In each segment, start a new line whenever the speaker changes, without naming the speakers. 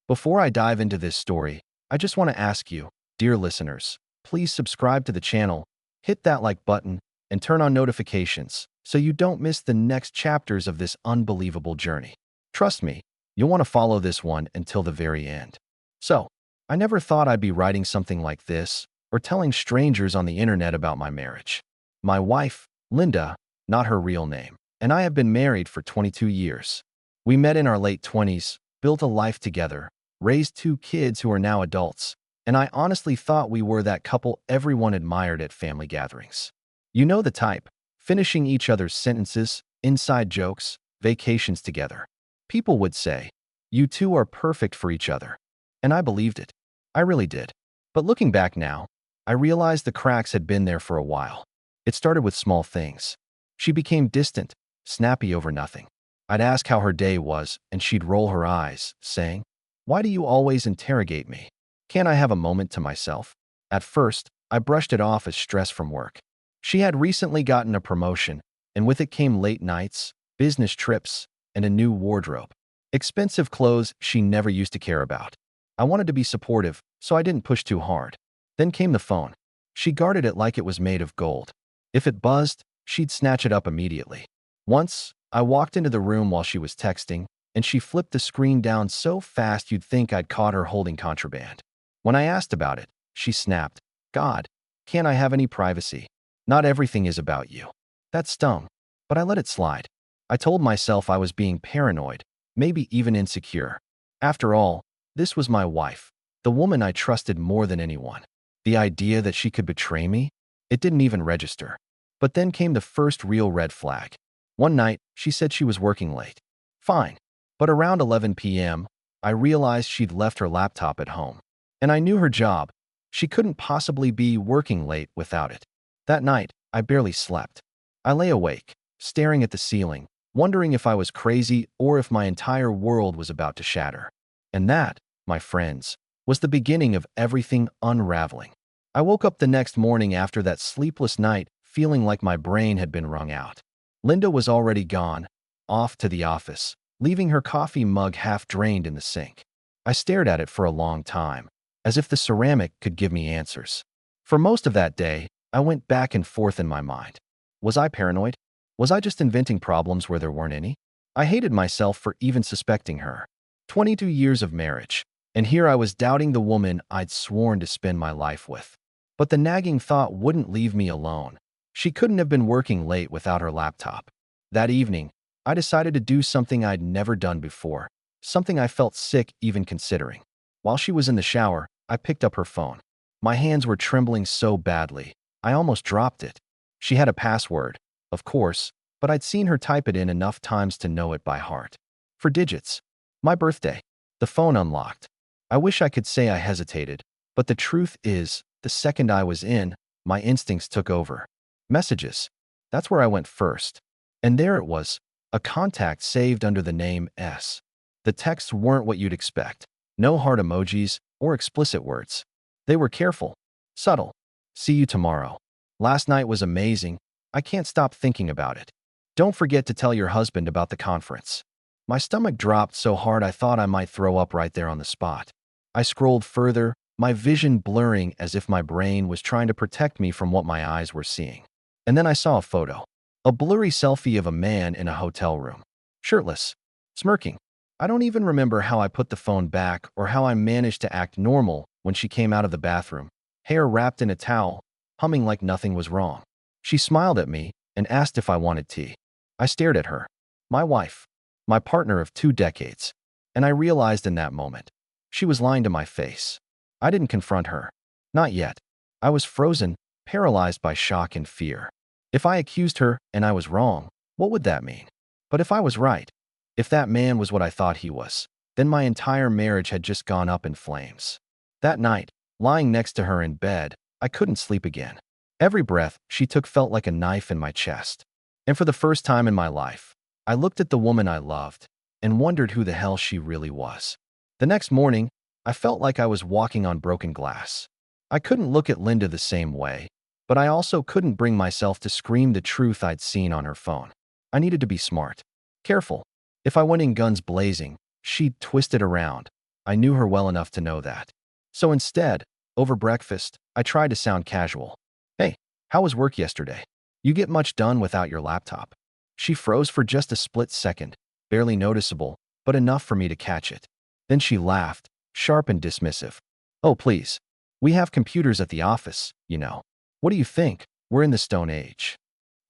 Before I dive into this story, I just want to ask you, dear listeners, please subscribe to the channel, hit that like button, and turn on notifications so you don't miss the next chapters of this unbelievable journey. Trust me, you'll want to follow this one until the very end. So, I never thought I'd be writing something like this or telling strangers on the internet about my marriage. My wife, Linda, not her real name, and I have been married for 22 years. We met in our late 20s, built a life together, raised two kids who are now adults, and I honestly thought we were that couple everyone admired at family gatherings. You know the type, finishing each other's sentences, inside jokes, vacations together. People would say, "You two are perfect for each other." And I believed it. I really did. But looking back now, I realized the cracks had been there for a while. It started with small things. She became distant, snappy over nothing. I'd ask how her day was, and she'd roll her eyes, saying, "Why do you always interrogate me? Can't I have a moment to myself?" At first, I brushed it off as stress from work. She had recently gotten a promotion, and with it came late nights, business trips, and a new wardrobe. Expensive clothes she never used to care about. I wanted to be supportive, so I didn't push too hard. Then came the phone. She guarded it like it was made of gold. If it buzzed, she'd snatch it up immediately. Once, I walked into the room while she was texting, and she flipped the screen down so fast you'd think I'd caught her holding contraband. When I asked about it, she snapped, "God, can't I have any privacy? Not everything is about you." That stung, but I let it slide. I told myself I was being paranoid, maybe even insecure. After all, this was my wife, the woman I trusted more than anyone. The idea that she could betray me? It didn't even register. But then came the first real red flag. One night, she said she was working late. Fine. But around 11 p.m., I realized she'd left her laptop at home. And I knew her job. She couldn't possibly be working late without it. That night, I barely slept. I lay awake, staring at the ceiling, wondering if I was crazy or if my entire world was about to shatter. And that, my friends, was the beginning of everything unraveling. I woke up the next morning after that sleepless night, feeling like my brain had been wrung out. Linda was already gone, off to the office, leaving her coffee mug half drained in the sink. I stared at it for a long time, as if the ceramic could give me answers. For most of that day, I went back and forth in my mind. Was I paranoid? Was I just inventing problems where there weren't any? I hated myself for even suspecting her. 22 years of marriage, and here I was doubting the woman I'd sworn to spend my life with. But the nagging thought wouldn't leave me alone. She couldn't have been working late without her laptop. That evening, I decided to do something I'd never done before, something I felt sick even considering. While she was in the shower, I picked up her phone. My hands were trembling so badly, I almost dropped it. She had a password, of course, but I'd seen her type it in enough times to know it by heart. 4 digits. My birthday. The phone unlocked. I wish I could say I hesitated, but the truth is, the second I was in, my instincts took over. Messages. That's where I went first. And there it was, a contact saved under the name S. The texts weren't what you'd expect. No heart emojis or explicit words. They were careful, subtle. "See you tomorrow. Last night was amazing. I can't stop thinking about it. Don't forget to tell your husband about the conference." My stomach dropped so hard I thought I might throw up right there on the spot. I scrolled further, my vision blurring as if my brain was trying to protect me from what my eyes were seeing. And then I saw a photo. A blurry selfie of a man in a hotel room. Shirtless. Smirking. I don't even remember how I put the phone back or how I managed to act normal when she came out of the bathroom, hair wrapped in a towel, humming like nothing was wrong. She smiled at me and asked if I wanted tea. I stared at her. My wife. My partner of 2 decades. And I realized in that moment, she was lying to my face. I didn't confront her. Not yet. I was frozen, paralyzed by shock and fear. If I accused her and I was wrong, what would that mean? But if I was right, if that man was what I thought he was, then my entire marriage had just gone up in flames. That night, lying next to her in bed, I couldn't sleep again. Every breath she took felt like a knife in my chest. And for the first time in my life, I looked at the woman I loved and wondered who the hell she really was. The next morning, I felt like I was walking on broken glass. I couldn't look at Linda the same way, but I also couldn't bring myself to scream the truth I'd seen on her phone. I needed to be smart, careful. If I went in guns blazing, she'd twist it around, I knew her well enough to know that. So instead, over breakfast, I tried to sound casual. Hey, how was work yesterday? You get much done without your laptop? She froze for just a split second, barely noticeable, but enough for me to catch it. Then she laughed, sharp and dismissive. Oh, please. We have computers at the office, you know. What do you think? We're in the Stone Age.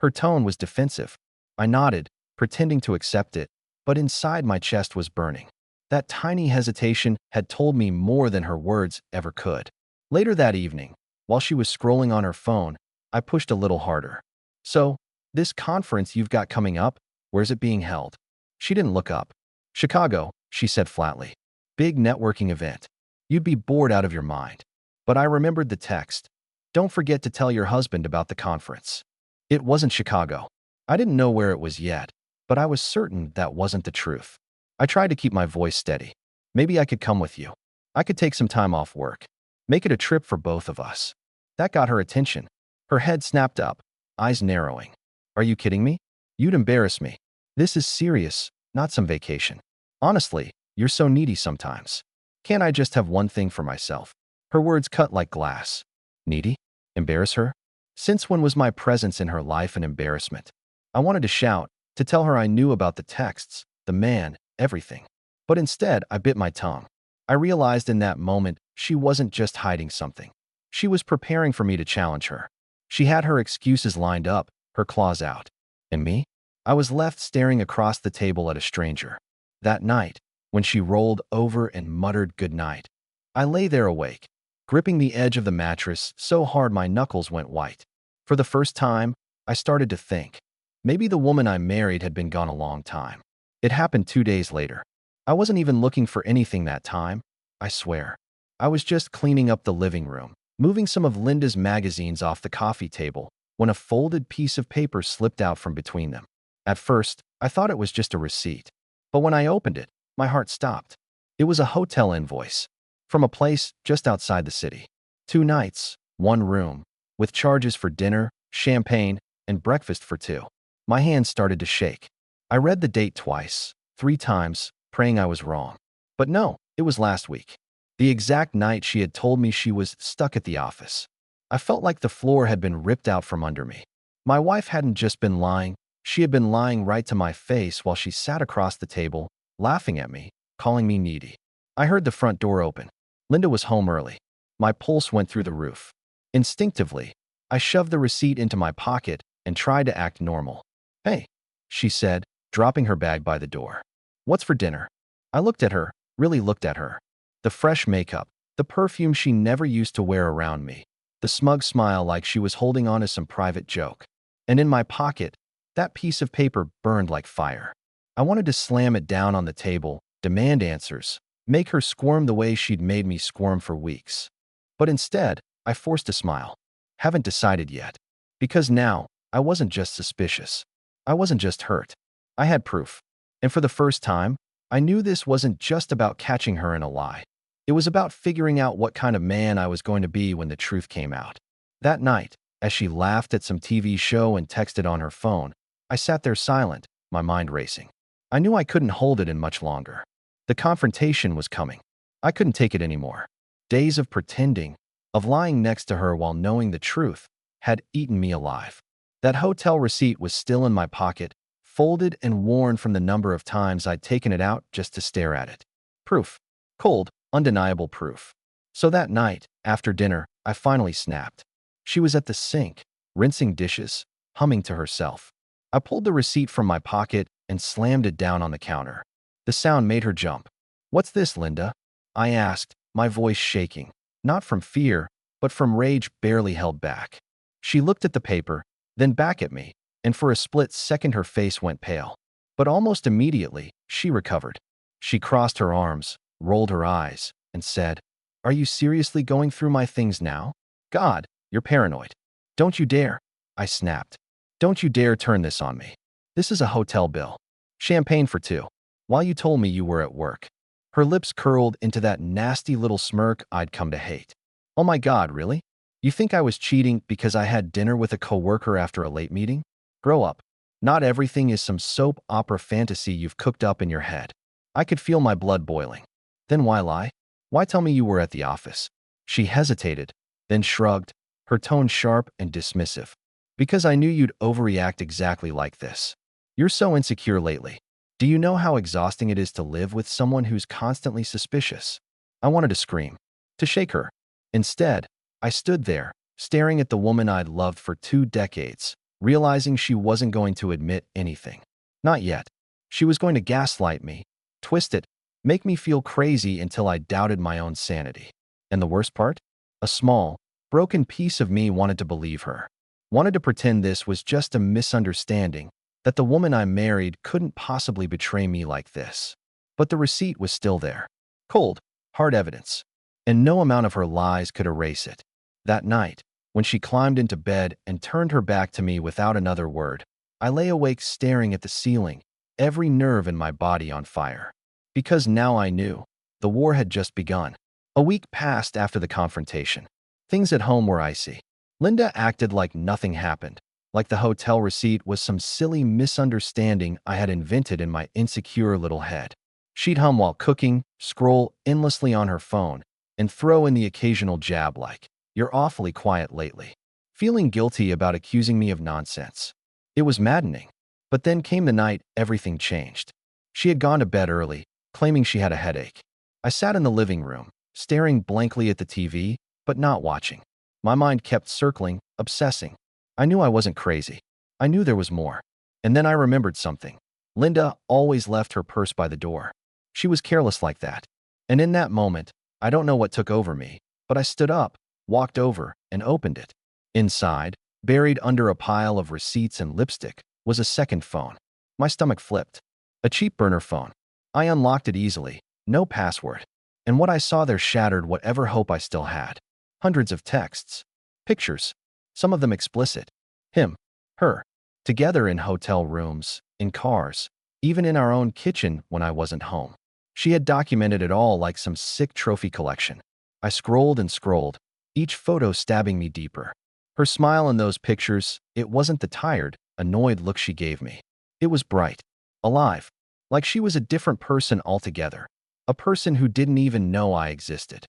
Her tone was defensive. I nodded, pretending to accept it, but inside my chest was burning. That tiny hesitation had told me more than her words ever could. Later that evening, while she was scrolling on her phone, I pushed a little harder. So, this conference you've got coming up, where's it being held? She didn't look up. Chicago, she said flatly. Big networking event. You'd be bored out of your mind. But I remembered the text. Don't forget to tell your husband about the conference. It wasn't Chicago. I didn't know where it was yet, but I was certain that wasn't the truth. I tried to keep my voice steady. Maybe I could come with you. I could take some time off work. Make it a trip for both of us. That got her attention. Her head snapped up, eyes narrowing. Are you kidding me? You'd embarrass me. This is serious, not some vacation. Honestly, you're so needy sometimes. Can't I just have one thing for myself? Her words cut like glass. Needy? Embarrass her? Since when was my presence in her life an embarrassment? I wanted to shout, to tell her I knew about the texts, the man, everything. But instead, I bit my tongue. I realized in that moment she wasn't just hiding something. She was preparing for me to challenge her. She had her excuses lined up, her claws out. And me? I was left staring across the table at a stranger. That night, when she rolled over and muttered goodnight, I lay there awake, gripping the edge of the mattress so hard my knuckles went white. For the first time, I started to think. Maybe the woman I married had been gone a long time. It happened 2 days later. I wasn't even looking for anything that time, I swear. I was just cleaning up the living room, moving some of Linda's magazines off the coffee table, when a folded piece of paper slipped out from between them. At first, I thought it was just a receipt. But when I opened it, my heart stopped. It was a hotel invoice, from a place just outside the city. 2 nights, 1 room, with charges for dinner, champagne, and breakfast for 2. My hands started to shake. I read the date twice, 3 times, praying I was wrong. But no, it was last week. The exact night she had told me she was stuck at the office. I felt like the floor had been ripped out from under me. My wife hadn't just been lying, she had been lying right to my face while she sat across the table, laughing at me, calling me needy. I heard the front door open. Linda was home early. My pulse went through the roof. Instinctively, I shoved the receipt into my pocket and tried to act normal. Hey, she said, dropping her bag by the door. What's for dinner? I looked at her, really looked at her. The fresh makeup, the perfume she never used to wear around me, the smug smile like she was holding on to some private joke. And in my pocket, that piece of paper burned like fire. I wanted to slam it down on the table, demand answers, make her squirm the way she'd made me squirm for weeks. But instead, I forced a smile. Haven't decided yet. Because now, I wasn't just suspicious. I wasn't just hurt. I had proof. And for the first time, I knew this wasn't just about catching her in a lie. It was about figuring out what kind of man I was going to be when the truth came out. That night, as she laughed at some TV show and texted on her phone, I sat there silent, my mind racing. I knew I couldn't hold it in much longer. The confrontation was coming. I couldn't take it anymore. Days of pretending, of lying next to her while knowing the truth, had eaten me alive. That hotel receipt was still in my pocket, folded and worn from the number of times I'd taken it out just to stare at it. Proof. Cold, undeniable proof. So that night, after dinner, I finally snapped. She was at the sink, rinsing dishes, humming to herself. I pulled the receipt from my pocket and slammed it down on the counter. The sound made her jump. What's this, Linda? I asked, my voice shaking, not from fear, but from rage barely held back. She looked at the paper, then back at me, and for a split second her face went pale. But almost immediately, she recovered. She crossed her arms, rolled her eyes, and said, Are you seriously going through my things now? God, you're paranoid. Don't you dare. I snapped. Don't you dare turn this on me. This is a hotel bill. Champagne for 2. While you told me you were at work. Her lips curled into that nasty little smirk I'd come to hate. Oh my God, really? You think I was cheating because I had dinner with a coworker after a late meeting? Grow up. Not everything is some soap opera fantasy you've cooked up in your head. I could feel my blood boiling. Then why lie? Why tell me you were at the office? She hesitated, then shrugged, her tone sharp and dismissive. Because I knew you'd overreact exactly like this. You're so insecure lately. Do you know how exhausting it is to live with someone who's constantly suspicious? I wanted to scream, to shake her. Instead, I stood there, staring at the woman I'd loved for 2 decades, realizing she wasn't going to admit anything. Not yet. She was going to gaslight me, twist it, make me feel crazy until I doubted my own sanity. And the worst part? A small, broken piece of me wanted to believe her. Wanted to pretend this was just a misunderstanding, that the woman I married couldn't possibly betray me like this. But the receipt was still there. Cold, hard evidence. And no amount of her lies could erase it. That night, when she climbed into bed and turned her back to me without another word, I lay awake staring at the ceiling, every nerve in my body on fire. Because now I knew, the war had just begun. A week passed after the confrontation. Things at home were icy. Linda acted like nothing happened, like the hotel receipt was some silly misunderstanding I had invented in my insecure little head. She'd hum while cooking, scroll endlessly on her phone, and throw in the occasional jab like, "You're awfully quiet lately," feeling guilty about accusing me of nonsense. It was maddening. But then came the night everything changed. She had gone to bed early, claiming she had a headache. I sat in the living room, staring blankly at the TV, but not watching. My mind kept circling, obsessing. I knew I wasn't crazy. I knew there was more. And then I remembered something. Linda always left her purse by the door. She was careless like that. And in that moment, I don't know what took over me, but I stood up, walked over, and opened it. Inside, buried under a pile of receipts and lipstick, was a second phone. My stomach flipped. A cheap burner phone. I unlocked it easily, no password. And what I saw there shattered whatever hope I still had. Hundreds of texts. Pictures. Some of them explicit. Him. Her. Together in hotel rooms, in cars, even in our own kitchen when I wasn't home. She had documented it all like some sick trophy collection. I scrolled and scrolled, each photo stabbing me deeper. Her smile in those pictures, it wasn't the tired, annoyed look she gave me. It was bright, alive, like she was a different person altogether, a person who didn't even know I existed.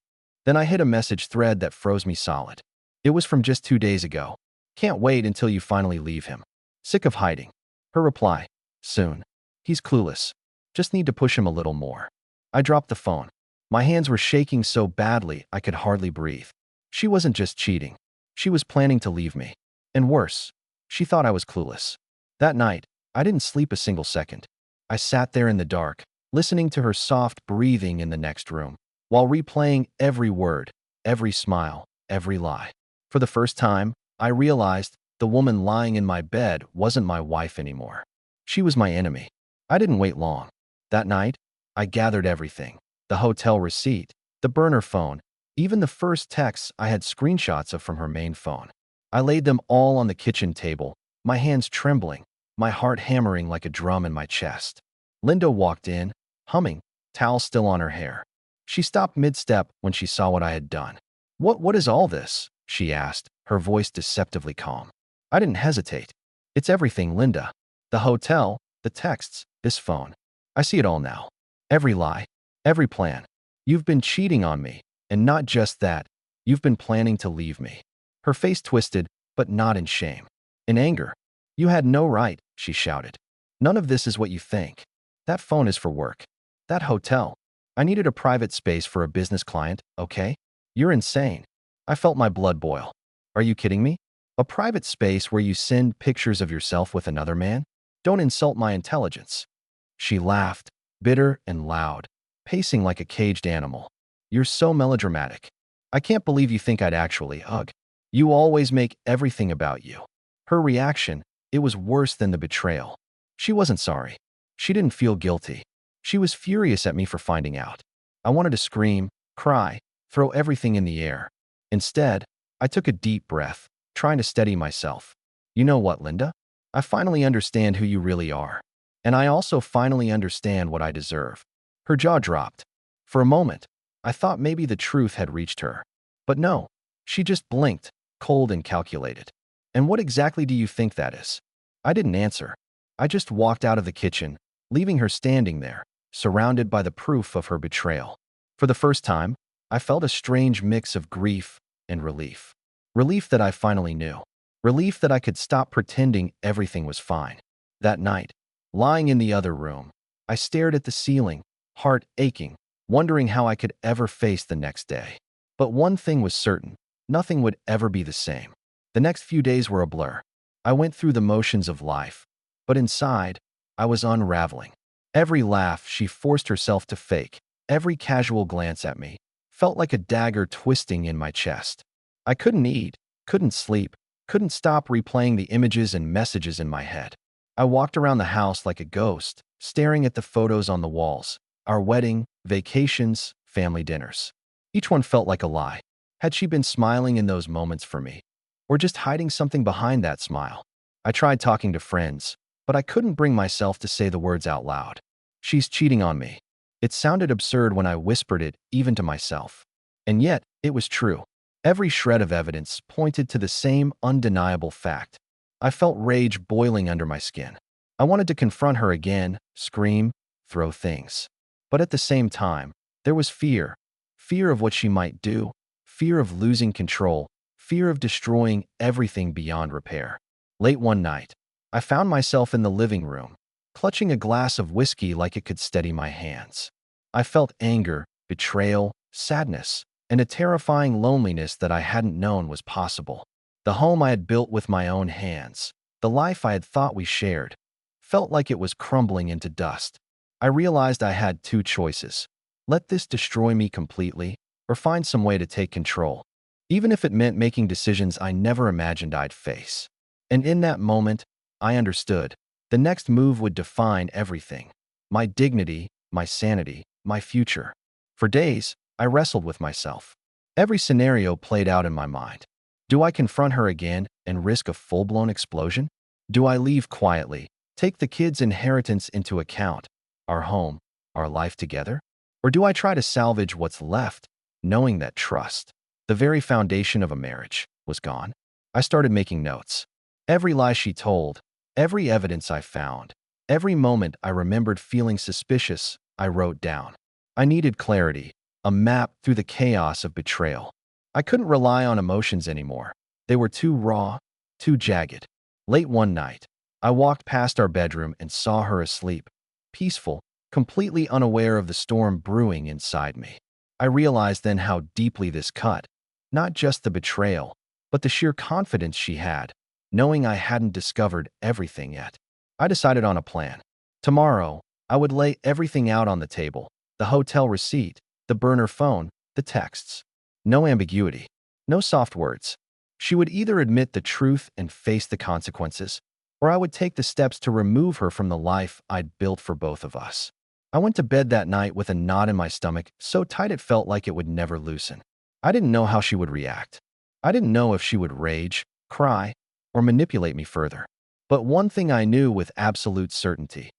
Then I hit a message thread that froze me solid. It was from just 2 days ago. "Can't wait until you finally leave him. Sick of hiding." Her reply, "Soon. He's clueless. Just need to push him a little more." I dropped the phone. My hands were shaking so badly I could hardly breathe. She wasn't just cheating. She was planning to leave me. And worse, she thought I was clueless. That night, I didn't sleep a single second. I sat there in the dark, listening to her soft breathing in the next room, while replaying every word, every smile, every lie. For the first time, I realized the woman lying in my bed wasn't my wife anymore. She was my enemy. I didn't wait long. That night, I gathered everything. The hotel receipt, the burner phone, even the first texts I had screenshots of from her main phone. I laid them all on the kitchen table, my hands trembling, my heart hammering like a drum in my chest. Linda walked in, humming, towel still on her hair. She stopped mid-step when she saw what I had done. What is all this?" she asked, her voice deceptively calm. I didn't hesitate. "It's everything, Linda. The hotel, the texts, this phone. I see it all now. Every lie, every plan. You've been cheating on me, and not just that, you've been planning to leave me." Her face twisted, but not in shame. In anger. "You had no right," she shouted. "None of this is what you think. That phone is for work. That hotel. I needed a private space for a business client, okay? You're insane." I felt my blood boil. "Are you kidding me? A private space where you send pictures of yourself with another man? Don't insult my intelligence." She laughed, bitter and loud, pacing like a caged animal. "You're so melodramatic. I can't believe you think I'd actually hug. You always make everything about you." Her reaction, it was worse than the betrayal. She wasn't sorry. She didn't feel guilty. She was furious at me for finding out. I wanted to scream, cry, throw everything in the air. Instead, I took a deep breath, trying to steady myself. "You know what, Linda? I finally understand who you really are. And I also finally understand what I deserve." Her jaw dropped. For a moment, I thought maybe the truth had reached her. But no, she just blinked, cold and calculated. "And what exactly do you think that is?" I didn't answer. I just walked out of the kitchen, leaving her standing there, surrounded by the proof of her betrayal. For the first time, I felt a strange mix of grief and relief. Relief that I finally knew. Relief that I could stop pretending everything was fine. That night, lying in the other room, I stared at the ceiling, heart aching, wondering how I could ever face the next day. But one thing was certain, nothing would ever be the same. The next few days were a blur. I went through the motions of life, but inside, I was unraveling. Every laugh she forced herself to fake, every casual glance at me, felt like a dagger twisting in my chest. I couldn't eat, couldn't sleep, couldn't stop replaying the images and messages in my head. I walked around the house like a ghost, staring at the photos on the walls, our wedding, vacations, family dinners. Each one felt like a lie. Had she been smiling in those moments for me? Or just hiding something behind that smile? I tried talking to friends, but I couldn't bring myself to say the words out loud. She's cheating on me. It sounded absurd when I whispered it, even to myself. And yet, it was true. Every shred of evidence pointed to the same undeniable fact. I felt rage boiling under my skin. I wanted to confront her again, scream, throw things. But at the same time, there was fear. Fear of what she might do, fear of losing control, fear of destroying everything beyond repair. Late one night, I found myself in the living room, clutching a glass of whiskey like it could steady my hands. I felt anger, betrayal, sadness, and a terrifying loneliness that I hadn't known was possible. The home I had built with my own hands, the life I had thought we shared, felt like it was crumbling into dust. I realized I had two choices: let this destroy me completely, or find some way to take control, even if it meant making decisions I never imagined I'd face. And in that moment, I understood. The next move would define everything: my dignity, my sanity, my future. For days, I wrestled with myself. Every scenario played out in my mind. Do I confront her again and risk a full-blown explosion? Do I leave quietly, take the kids' inheritance into account, our home, our life together? Or do I try to salvage what's left, knowing that trust, the very foundation of a marriage, was gone? I started making notes. Every lie she told, every evidence I found, every moment I remembered feeling suspicious, I wrote down. I needed clarity, a map through the chaos of betrayal. I couldn't rely on emotions anymore. They were too raw, too jagged. Late one night, I walked past our bedroom and saw her asleep, peaceful, completely unaware of the storm brewing inside me. I realized then how deeply this cut, not just the betrayal, but the sheer confidence she had, knowing I hadn't discovered everything yet. I decided on a plan. Tomorrow, I would lay everything out on the table: the hotel receipt, the burner phone, the texts. No ambiguity, no soft words. She would either admit the truth and face the consequences, or I would take the steps to remove her from the life I'd built for both of us. I went to bed that night with a knot in my stomach so tight it felt like it would never loosen. I didn't know how she would react. I didn't know if she would rage, cry, or manipulate me further. But one thing I knew with absolute certainty: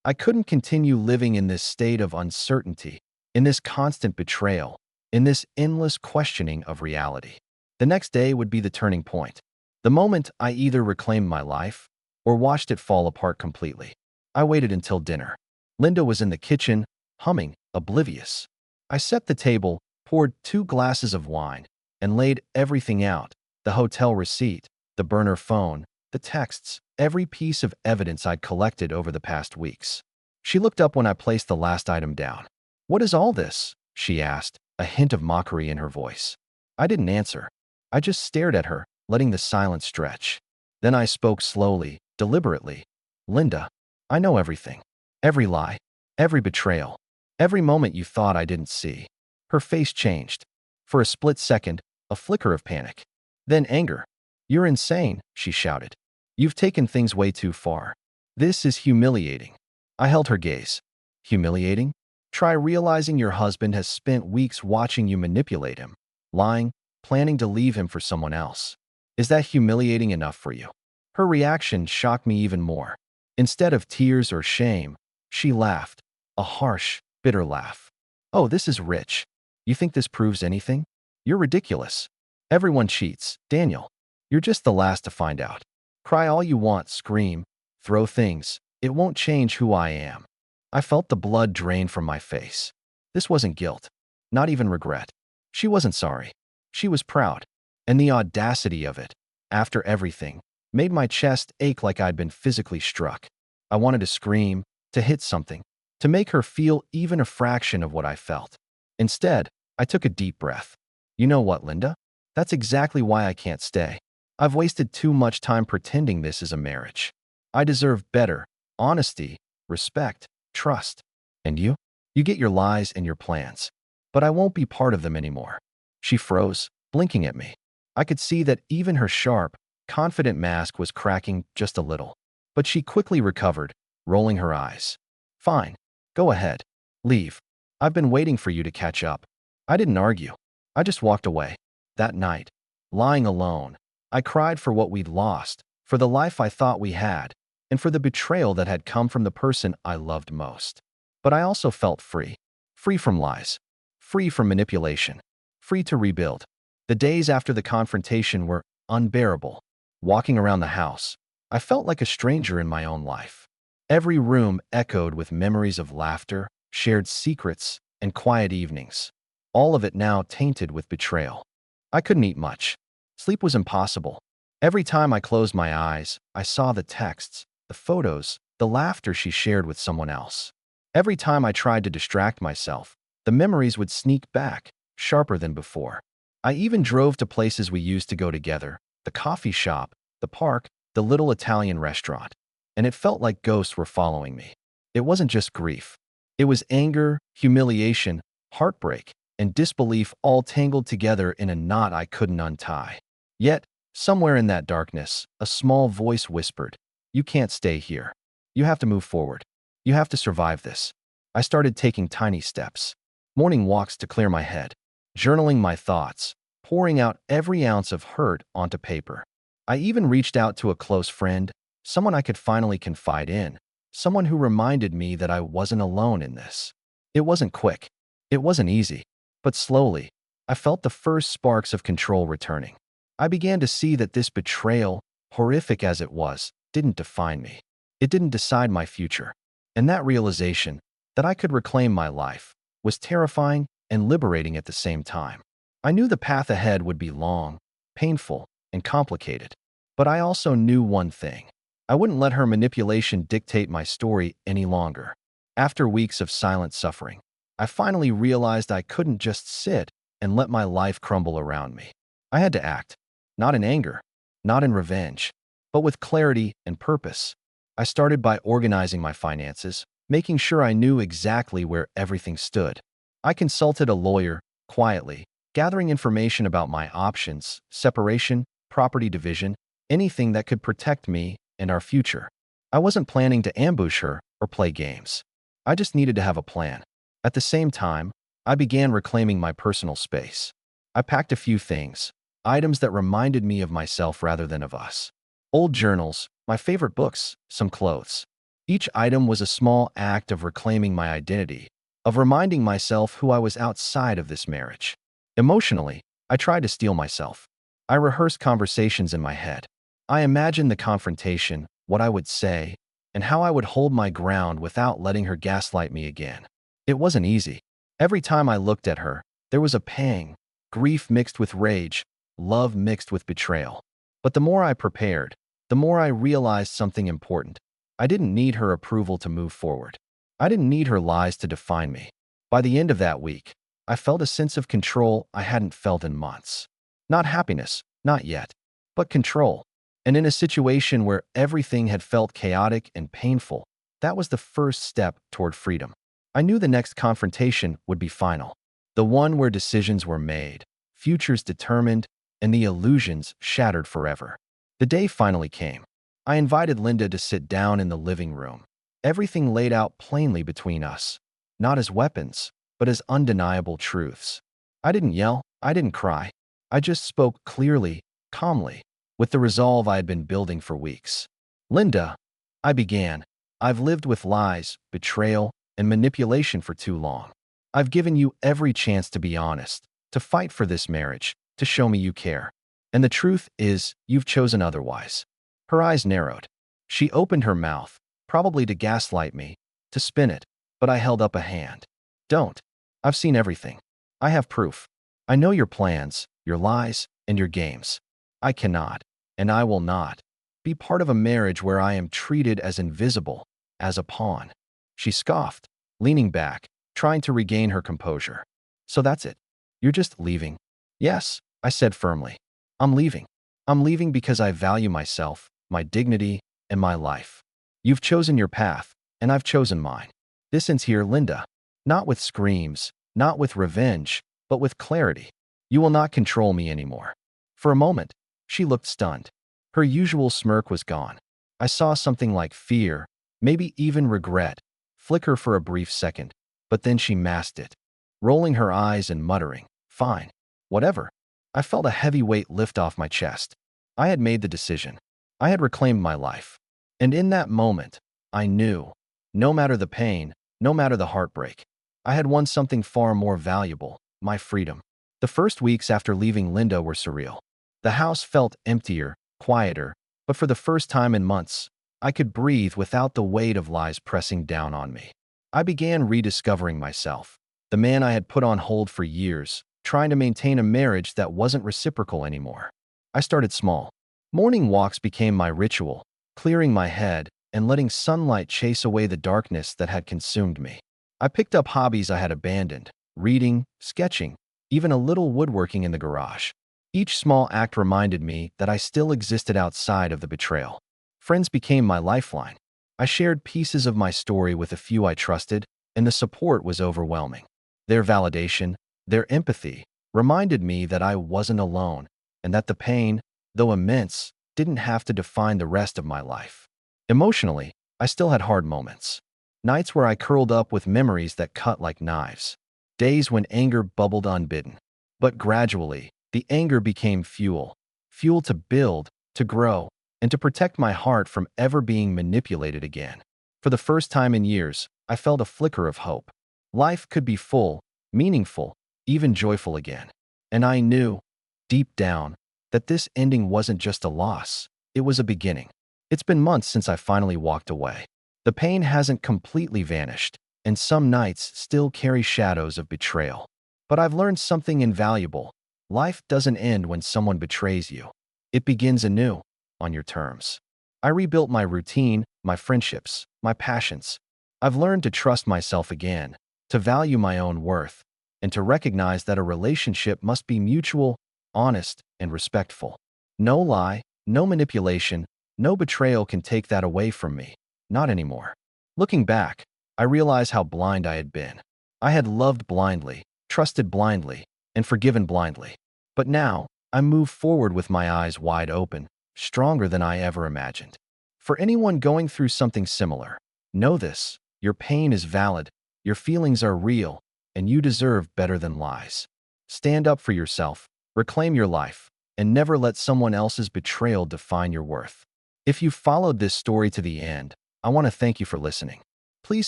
I couldn't continue living in this state of uncertainty, in this constant betrayal, in this endless questioning of reality. The next day would be the turning point, the moment I either reclaimed my life or watched it fall apart completely. I waited until dinner. Linda was in the kitchen, humming, oblivious. I set the table, poured 2 glasses of wine, and laid everything out: the hotel receipt, the burner phone, the texts, every piece of evidence I'd collected over the past weeks. She looked up when I placed the last item down. "What is all this?" she asked, a hint of mockery in her voice. I didn't answer. I just stared at her, letting the silence stretch. Then I spoke slowly, deliberately. "Linda, I know everything. Every lie, every betrayal, every moment you thought I didn't see." Her face changed. For a split second, a flicker of panic. Then anger. "You're insane," she shouted. "You've taken things way too far. This is humiliating." I held her gaze. Humiliating? Try realizing your husband has spent weeks watching you manipulate him, lying, planning to leave him for someone else. Is that humiliating enough for you? Her reaction shocked me even more. Instead of tears or shame, she laughed, a harsh, bitter laugh. "Oh, this is rich. You think this proves anything? You're ridiculous. Everyone cheats, Daniel. You're just the last to find out. Cry all you want, scream, throw things. It won't change who I am." I felt the blood drain from my face. This wasn't guilt. Not even regret. She wasn't sorry. She was proud. And the audacity of it, after everything, made my chest ache like I'd been physically struck. I wanted to scream, to hit something, to make her feel even a fraction of what I felt. Instead, I took a deep breath. You know what, Linda? That's exactly why I can't stay. I've wasted too much time pretending this is a marriage. I deserve better: honesty, respect, trust. And you? You get your lies and your plans. But I won't be part of them anymore. She froze, blinking at me. I could see that even her sharp, confident mask was cracking just a little. But she quickly recovered, rolling her eyes. Fine. Go ahead. Leave. I've been waiting for you to catch up. I didn't argue. I just walked away. That night, lying alone, I cried for what we'd lost, for the life I thought we had, and for the betrayal that had come from the person I loved most. But I also felt free. Free from lies. Free from manipulation. Free to rebuild. The days after the confrontation were unbearable. Walking around the house, I felt like a stranger in my own life. Every room echoed with memories of laughter, shared secrets, and quiet evenings. All of it now tainted with betrayal. I couldn't eat much. Sleep was impossible. Every time I closed my eyes, I saw the texts, the photos, the laughter she shared with someone else. Every time I tried to distract myself, the memories would sneak back, sharper than before. I even drove to places we used to go together: the coffee shop, the park, the little Italian restaurant. And it felt like ghosts were following me. It wasn't just grief. It was anger, humiliation, heartbreak, and disbelief all tangled together in a knot I couldn't untie. Yet, somewhere in that darkness, a small voice whispered, "You can't stay here. You have to move forward. You have to survive this." I started taking tiny steps. Morning walks to clear my head, journaling my thoughts, pouring out every ounce of hurt onto paper. I even reached out to a close friend, someone I could finally confide in, someone who reminded me that I wasn't alone in this. It wasn't quick. It wasn't easy. But slowly, I felt the first sparks of control returning. I began to see that this betrayal, horrific as it was, didn't define me. It didn't decide my future. And that realization, that I could reclaim my life, was terrifying and liberating at the same time. I knew the path ahead would be long, painful, and complicated. But I also knew one thing. I wouldn't let her manipulation dictate my story any longer. After weeks of silent suffering, I finally realized I couldn't just sit and let my life crumble around me. I had to act, not in anger, not in revenge, but with clarity and purpose. I started by organizing my finances, making sure I knew exactly where everything stood. I consulted a lawyer, quietly, gathering information about my options: separation, property division, anything that could protect me and our future. I wasn't planning to ambush her or play games. I just needed to have a plan. At the same time, I began reclaiming my personal space. I packed a few things, items that reminded me of myself rather than of us. Old journals, my favorite books, some clothes. Each item was a small act of reclaiming my identity, of reminding myself who I was outside of this marriage. Emotionally, I tried to steel myself. I rehearsed conversations in my head. I imagined the confrontation, what I would say, and how I would hold my ground without letting her gaslight me again. It wasn't easy. Every time I looked at her, there was a pang, grief mixed with rage, love mixed with betrayal. But the more I prepared, the more I realized something important. I didn't need her approval to move forward. I didn't need her lies to define me. By the end of that week, I felt a sense of control I hadn't felt in months. Not happiness, not yet, but control. And in a situation where everything had felt chaotic and painful, that was the first step toward freedom. I knew the next confrontation would be final. The one where decisions were made, futures determined, and the illusions shattered forever. The day finally came. I invited Linda to sit down in the living room. Everything laid out plainly between us, not as weapons, but as undeniable truths. I didn't yell, I didn't cry. I just spoke clearly, calmly, with the resolve I had been building for weeks. "Linda," I began, "I've lived with lies, betrayal, and manipulation for too long. I've given you every chance to be honest, to fight for this marriage, to show me you care. And the truth is, you've chosen otherwise." Her eyes narrowed. She opened her mouth, probably to gaslight me, to spin it, but I held up a hand. "Don't. I've seen everything. I have proof. I know your plans, your lies, and your games. I cannot, and I will not, be part of a marriage where I am treated as invisible, as a pawn." She scoffed, leaning back, trying to regain her composure. "So that's it. You're just leaving?" "Yes," I said firmly. "I'm leaving. I'm leaving because I value myself, my dignity, and my life. You've chosen your path, and I've chosen mine. This ends here, Linda. Not with screams, not with revenge, but with clarity. You will not control me anymore." For a moment, she looked stunned. Her usual smirk was gone. I saw something like fear, maybe even regret, flicker for a brief second, but then she masked it, rolling her eyes and muttering, "Fine. Whatever." I felt a heavy weight lift off my chest. I had made the decision. I had reclaimed my life. And in that moment, I knew, no matter the pain, no matter the heartbreak, I had won something far more valuable, my freedom. The first weeks after leaving Linda were surreal. The house felt emptier, quieter, but for the first time in months, I could breathe without the weight of lies pressing down on me. I began rediscovering myself, the man I had put on hold for years, trying to maintain a marriage that wasn't reciprocal anymore. I started small. Morning walks became my ritual, clearing my head and letting sunlight chase away the darkness that had consumed me. I picked up hobbies I had abandoned, reading, sketching, even a little woodworking in the garage. Each small act reminded me that I still existed outside of the betrayal. Friends became my lifeline. I shared pieces of my story with a few I trusted, and the support was overwhelming. Their validation, their empathy, reminded me that I wasn't alone, and that the pain, though immense, didn't have to define the rest of my life. Emotionally, I still had hard moments. Nights where I curled up with memories that cut like knives. Days when anger bubbled unbidden. But gradually, the anger became fuel. Fuel to build, to grow, and to protect my heart from ever being manipulated again. For the first time in years, I felt a flicker of hope. Life could be full, meaningful, even joyful again. And I knew, deep down, that this ending wasn't just a loss, it was a beginning. It's been months since I finally walked away. The pain hasn't completely vanished, and some nights still carry shadows of betrayal. But I've learned something invaluable. Life doesn't end when someone betrays you. It begins anew, on your terms. I rebuilt my routine, my friendships, my passions. I've learned to trust myself again, to value my own worth, and to recognize that a relationship must be mutual, honest, and respectful. No lie, no manipulation, no betrayal can take that away from me. Not anymore. Looking back, I realize how blind I had been. I had loved blindly, trusted blindly, and forgiven blindly. But now, I move forward with my eyes wide open, stronger than I ever imagined. For anyone going through something similar, know this: your pain is valid, your feelings are real, and you deserve better than lies. Stand up for yourself, reclaim your life, and never let someone else's betrayal define your worth. If you followed this story to the end, I want to thank you for listening. Please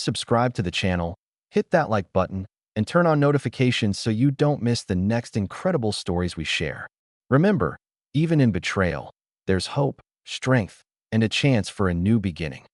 subscribe to the channel, hit that like button, and turn on notifications so you don't miss the next incredible stories we share. Remember, even in betrayal, there's hope, strength, and a chance for a new beginning.